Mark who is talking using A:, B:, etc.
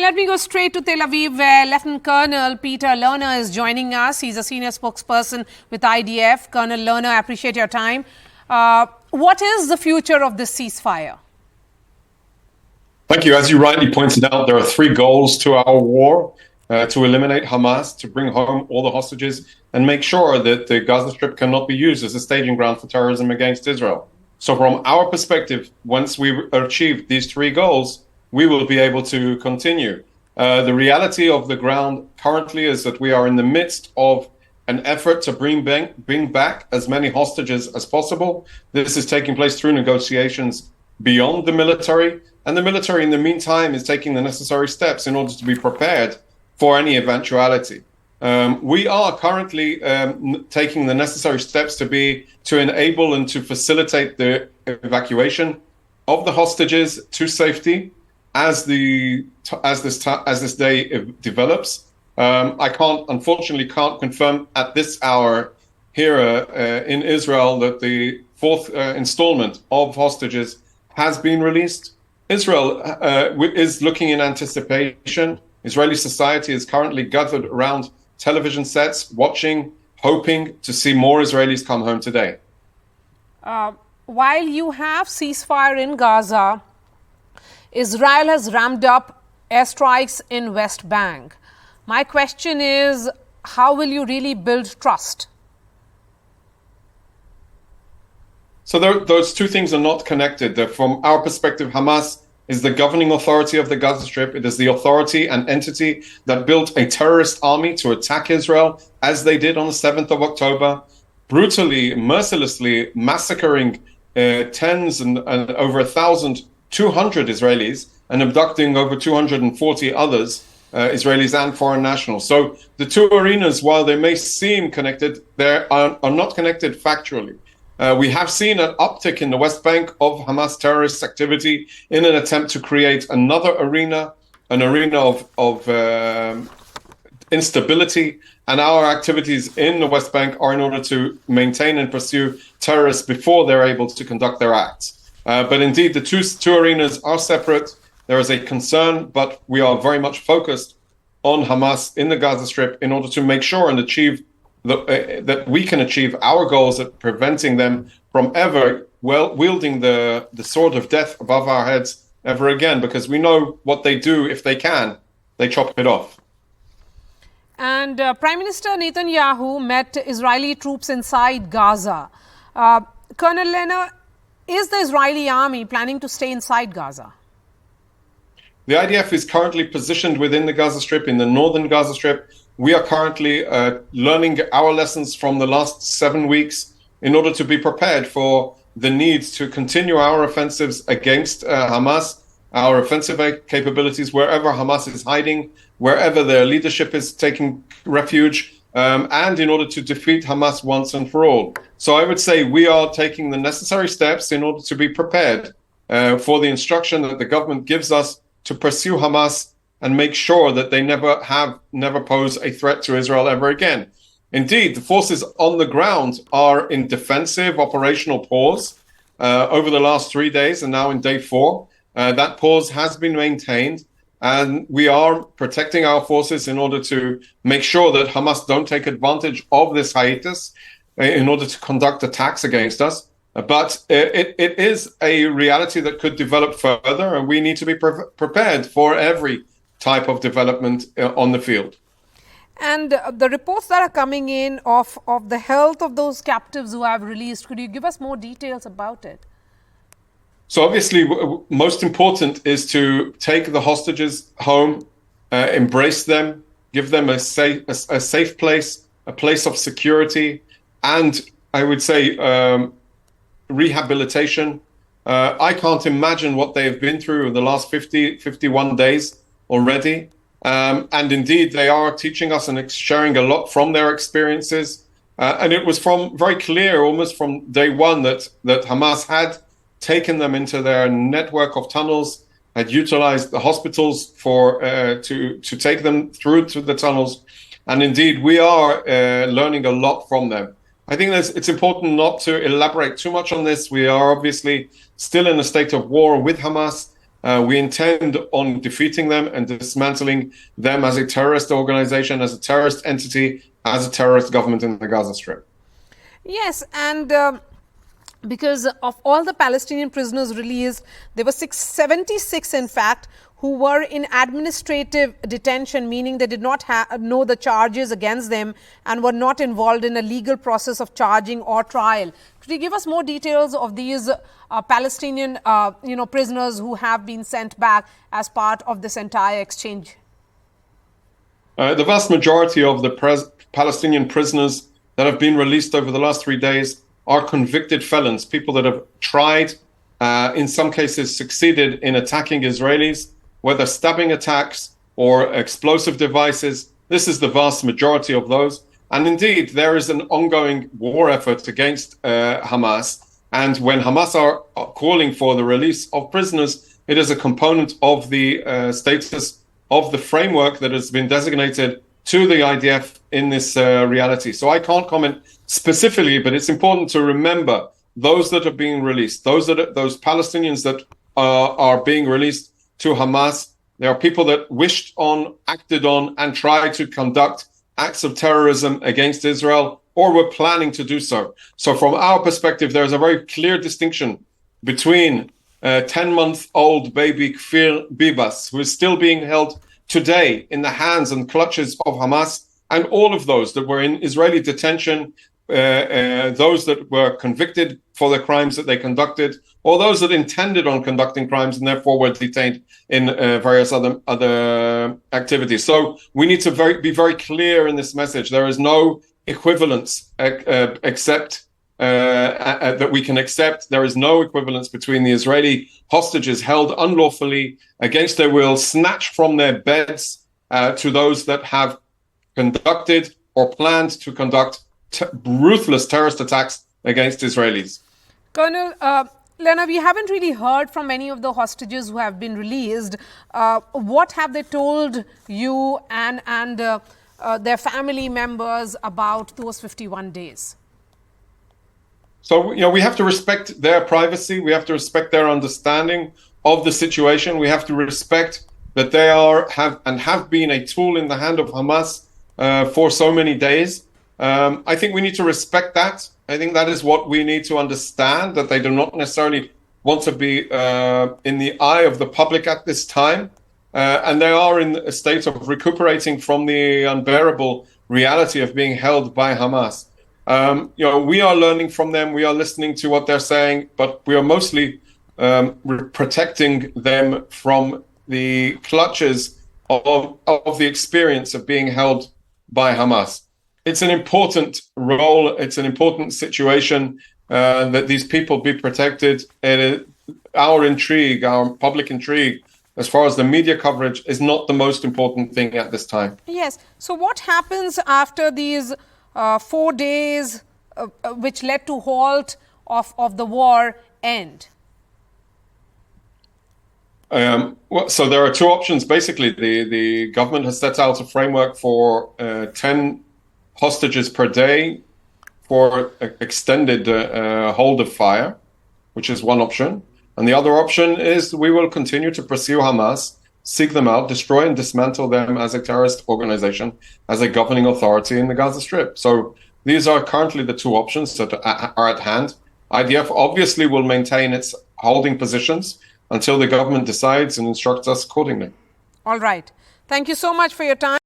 A: let me go straight to Tel Aviv, where Lieutenant Colonel Peter Lerner is joining us. He's a senior spokesperson with IDF. Colonel Lerner, I appreciate your time. What is the future of this ceasefire?
B: Thank you. As you rightly pointed out, there are three goals to our war: to eliminate Hamas, to bring home all the hostages, and make sure that the Gaza Strip cannot be used as a staging ground for terrorism against Israel. So from our perspective, once we achieve these three goals, we will be able to continue. The reality of the ground currently is that we are in the midst of an effort to bring back as many hostages as possible. This is taking place through negotiations beyond the military, and the military in the meantime is taking the necessary steps in order to be prepared for any eventuality. We are currently taking the necessary steps to enable and to facilitate the evacuation of the hostages to safety as this day develops. I unfortunately can't confirm at this hour here in Israel that the fourth installment of hostages has been released. Israel is looking in anticipation. Israeli society is currently gathered around television sets, watching, hoping to see more Israelis come home today.
A: While you have ceasefire in Gaza, Israel has ramped up airstrikes in West Bank. My question is, how will you really build trust?
B: So those two things are not connected. From our perspective, Hamas is the governing authority of the Gaza Strip. It is the authority and entity that built a terrorist army to attack Israel, as they did on the 7th of October, brutally, mercilessly massacring tens and over 1,200 Israelis and abducting over 240 others, Israelis and foreign nationals. So the two arenas, while they may seem connected, they are not connected factually. We have seen an uptick in the West Bank of Hamas terrorist activity in an attempt to create another arena, an arena of instability. And our activities in the West Bank are in order to maintain and pursue terrorists before they're able to conduct their acts. But indeed, the two arenas are separate. There is a concern, but we are very much focused on Hamas in the Gaza Strip in order to make sure and achieve that we can achieve our goals at preventing them from ever wielding the sword of death above our heads ever again, because we know what they do. If they can, they chop it off.
A: And Prime Minister Netanyahu met Israeli troops inside Gaza. Colonel Lerner, is the Israeli army planning to stay inside Gaza?
B: The IDF is currently positioned within the Gaza Strip, in the northern Gaza Strip. We are currently learning our lessons from the last 7 weeks in order to be prepared for the need to continue our offensives against Hamas, our offensive capabilities wherever Hamas is hiding, wherever their leadership is taking refuge, and in order to defeat Hamas once and for all. So I would say we are taking the necessary steps in order to be prepared for the instruction that the government gives us to pursue Hamas and make sure that they never pose a threat to Israel ever again. Indeed, the forces on the ground are in defensive operational pause over the last 3 days, and now in day 4. That pause has been maintained, and we are protecting our forces in order to make sure that Hamas don't take advantage of this hiatus in order to conduct attacks against us. But it is a reality that could develop further, and we need to be prepared for every type of development on the field.
A: And the reports that are coming in of the health of those captives who have released, could you give us more details about it?
B: So obviously, most important is to take the hostages home, embrace them, give them a safe place, a place of security, and I would say rehabilitation. I can't imagine what they have been through in the last 51 days already. And indeed, they are teaching us and sharing a lot from their experiences. And it was very clear, almost from day one, that Hamas had taken them into their network of tunnels, had utilized the hospitals to take them through to the tunnels. And indeed, we are learning a lot from them. I think it's important not to elaborate too much on this. We are obviously still in a state of war with Hamas. We intend on defeating them and dismantling them as a terrorist organization, as a terrorist entity, as a terrorist government in the Gaza Strip.
A: Yes, and because of all the Palestinian prisoners released, there were 76 in fact who were in administrative detention, meaning they did not know the charges against them and were not involved in a legal process of charging or trial. Could you give us more details of these Palestinian prisoners who have been sent back as part of this entire exchange?
B: The vast majority of the Palestinian prisoners that have been released over the last 3 days are convicted felons, people that have tried, in some cases succeeded in attacking Israelis, whether stabbing attacks or explosive devices. This is the vast majority of those. And indeed, there is an ongoing war effort against Hamas. And when Hamas are calling for the release of prisoners, it is a component of the status of the framework that has been designated to the IDF in this reality. So I can't comment specifically, but it's important to remember those that are being released, those Palestinians that are being released to Hamas. There are people that wished on, acted on, and tried to conduct acts of terrorism against Israel, or were planning to do so. So from our perspective, there's a very clear distinction between 10-month-old baby Kfir Bibas, who is still being held today in the hands and clutches of Hamas, and all of those that were in Israeli detention, those that were convicted for the crimes that they conducted, or those that intended on conducting crimes and therefore were detained in various other activities. So we need to be very clear in this message. There is no equivalence except that we can accept. There is no equivalence between the Israeli hostages held unlawfully against their will, snatched from their beds, to those that have conducted or planned to conduct ruthless terrorist attacks against Israelis.
A: Colonel, Lerner, we haven't really heard from many of the hostages who have been released. What have they told you and their family members about those 51 days?
B: So, we have to respect their privacy. We have to respect their understanding of the situation. We have to respect that they have been a tool in the hand of Hamas for so many days. I think we need to respect that. I think that is what we need to understand, that they do not necessarily want to be in the eye of the public at this time. And they are in a state of recuperating from the unbearable reality of being held by Hamas. We are learning from them. We are listening to what they're saying, but we are mostly protecting them from the clutches of the experience of being held by Hamas. It's an important role. It's an important situation that these people be protected. And our intrigue, our public intrigue, as far as the media coverage, is not the most important thing at this time.
A: Yes. So what happens after these 4 days, which led to halt of the war, end?
B: So there are two options. Basically, the government has set out a framework for 10 hostages per day for extended hold of fire, which is one option. And the other option is we will continue to pursue Hamas, seek them out, destroy and dismantle them as a terrorist organization, as a governing authority in the Gaza Strip. So these are currently the two options that are at hand. IDF obviously will maintain its holding positions until the government decides and instructs us accordingly.
A: All right. Thank you so much for your time.